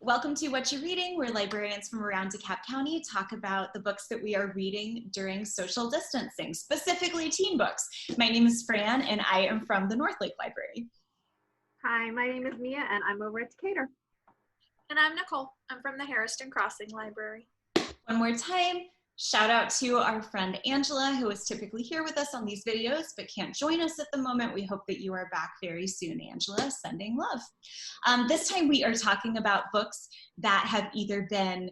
Welcome to What You're Reading, where librarians from around DeKalb County talk about the books that we are reading during social distancing, specifically teen books. My name is Fran, and I am from the North Lake Library. Hi, my name is Mia, and I'm over at Decatur. And I'm Nicole. I'm from the Harrison Crossing Library. One more time, shout out to our friend Angela, who is typically here with us on these videos, but can't join us at the moment. We hope that you are back very soon, Angela. Sending love. This time we are talking about books that have either been,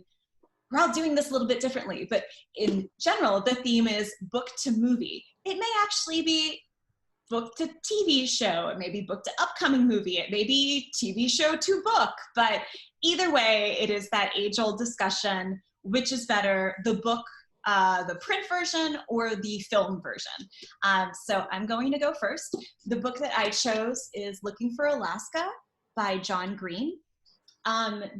we're all doing this a little bit differently, but in general, the theme is book to movie. It may actually be book to TV show, it may be book to upcoming movie, it may be TV show to book, but either way, it is that age-old discussion, which is better, the book, the print version or the film version. So I'm going to go first. The book that I chose is Looking for Alaska by John Green.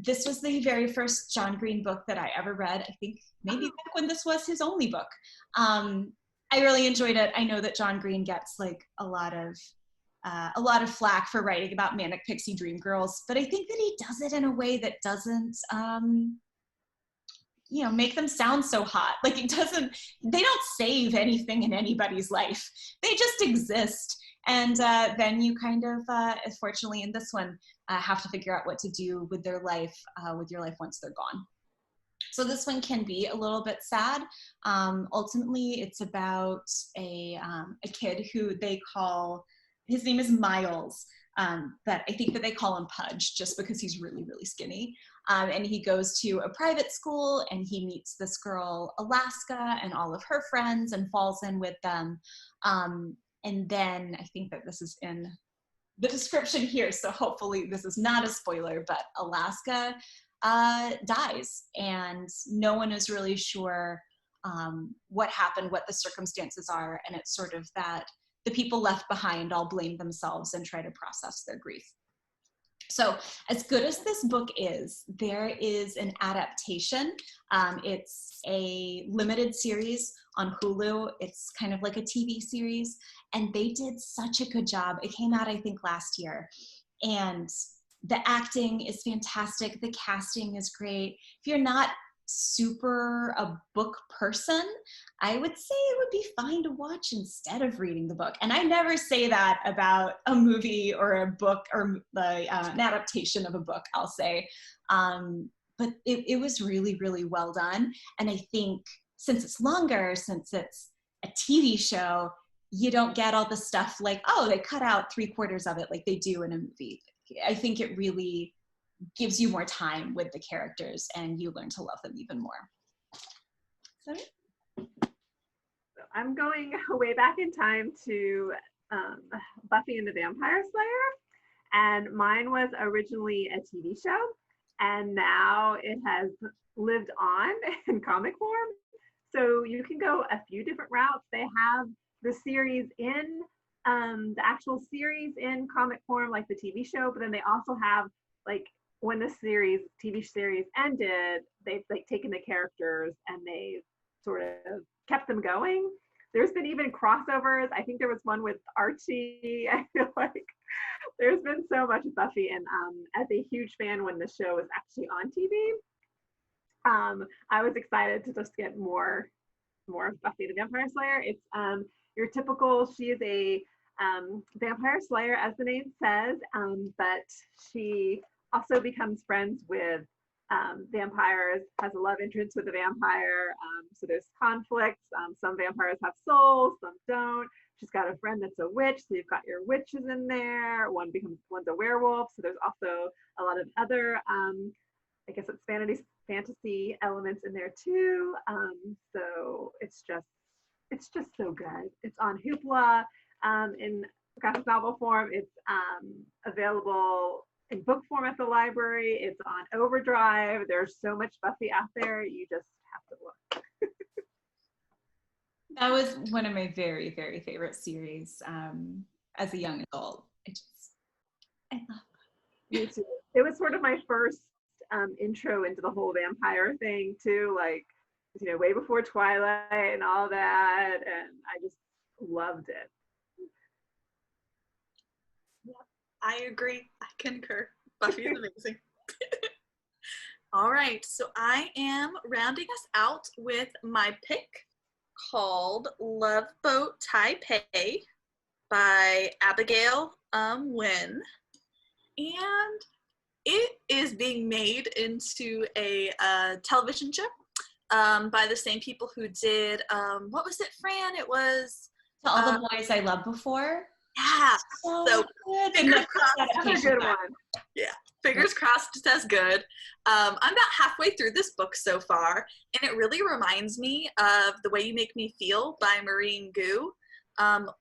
This was the very first John Green book that I ever read. I think maybe back when this was his only book. I really enjoyed it. I know that John Green gets like a lot of flack for writing about manic pixie dream girls, but I think that he does it in a way that doesn't, make them sound so hot. Like they don't save anything in anybody's life. They just exist. And then you kind of, fortunately in this one, have to figure out what to do with their life, with your life once they're gone. So this one can be a little bit sad. Ultimately, it's about a kid who they call, his name is Miles, but I think that they call him Pudge just because he's really, really skinny. And he goes to a private school and he meets this girl, Alaska, and all of her friends and falls in with them. And then I think that this is in the description here, so hopefully this is not a spoiler, but Alaska dies and no one is really sure what happened, what the circumstances are, and it's sort of that the people left behind all blame themselves and try to process their grief. So as good as this book is, there is an adaptation. It's a limited series on Hulu. It's kind of like a TV series, and they did such a good job. It came out, I think, last year, and the acting is fantastic. The casting is great. If you're not super a book person, I would say it would be fine to watch instead of reading the book. And I never say that about a movie or a book or an adaptation of a book, I'll say. But it was really, really well done. And I think since it's longer, since it's a TV show, you don't get all the stuff like, oh, they cut out 3/4 of it like they do in a movie. I think it really gives you more time with the characters and you learn to love them even more. Sorry? So I'm going way back in time to Buffy and the Vampire Slayer, and mine was originally a TV show, and now it has lived on in comic form. So you can go a few different routes. They have the series in the actual series in comic form, like the TV show, but then they also have, like, when the TV series ended, they've like taken the characters and they've sort of kept them going. There's been even crossovers. I think there was one with Archie. I feel like there's been so much Buffy, and as a huge fan when the show was actually on TV, I was excited to just get more of Buffy the Vampire Slayer. It's your typical, she is a vampire slayer, as the name says, but she also becomes friends with vampires, has a love interest with a vampire, so there's conflicts. Some vampires have souls, some don't. She's got a friend that's a witch, so you've got your witches in there. One's a werewolf, so there's also a lot of other, I guess it's fantasy elements in there too. So it's just so good. It's on Hoopla in graphic novel form. It's available in book form at the library. It's on Overdrive. There's so much Buffy out there. You just have to look. That was one of my very, very favorite series as a young adult. I love it. Me too. It was sort of my first intro into the whole vampire thing too, like, way before Twilight and all that, and I just loved it. I agree. I concur. Buffy is amazing. All right, so I am rounding us out with my pick called Loveboat Taipei by Abigail Wynn. And it is being made into a television show by the same people who did, what was it, Fran? It was... To All the Boys I Loved Before. Yeah. So good. fingers crossed. That's a good one. Yeah. Fingers crossed it does good. I'm about halfway through this book so far, and it really reminds me of The Way You Make Me Feel by Maureen Gu,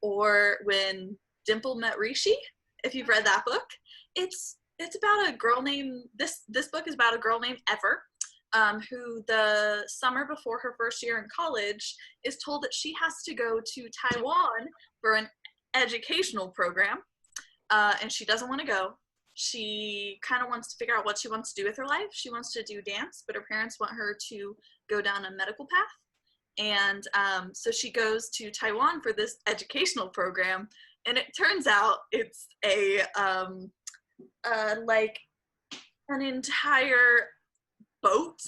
or When Dimple Met Rishi, if you've read that book. It's about a girl named, this book is about a girl named Ever, who the summer before her first year in college is told that she has to go to Taiwan for an educational program, and she doesn't want to go. She kind of wants to figure out what she wants to do with her life. She wants to do dance, but her parents want her to go down a medical path. And so she goes to Taiwan for this educational program, and it turns out it's like an entire boat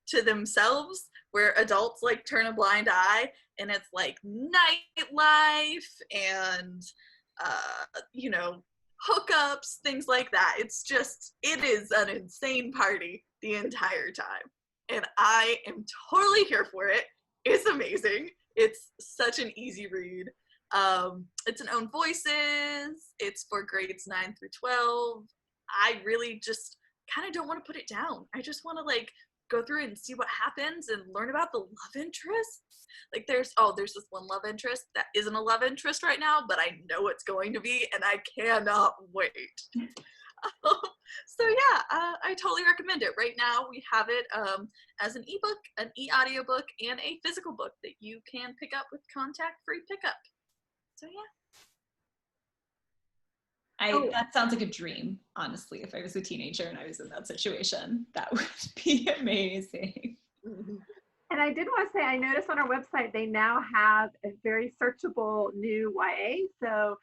to themselves where adults like turn a blind eye, and it's like nightlife and you know, hookups, things like that. It is an insane party the entire time, and I am totally here for it. It's amazing. It's such an easy read. It's an own voices. It's for grades 9 through 12. I really just kind of don't want to put it down. I just want to like go through and see what happens and learn about the love interests. Like there's this one love interest that isn't a love interest right now, but I know it's going to be, and I cannot wait. So yeah, I totally recommend it. Right now we have it as an ebook, an e-audiobook, and a physical book that you can pick up with contact-free pickup. So yeah. That sounds like a dream, honestly. If I was a teenager and I was in that situation, that would be amazing. And I did want to say, I noticed on our website, they now have a very searchable new YA. So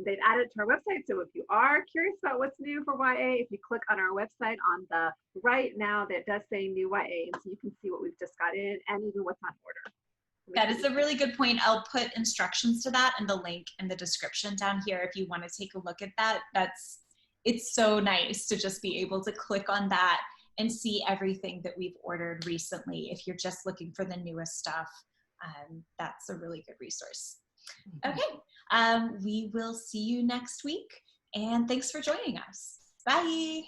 they've added it to our website. So if you are curious about what's new for YA, if you click on our website on the right now, that does say new YA. And so you can see what we've just got in and even what's on order. That is a really good point. I'll put instructions to that and the link in the description down here if you want to take a look at that. It's so nice to just be able to click on that and see everything that we've ordered recently. If you're just looking for the newest stuff, that's a really good resource. Okay, we will see you next week, and thanks for joining us. Bye.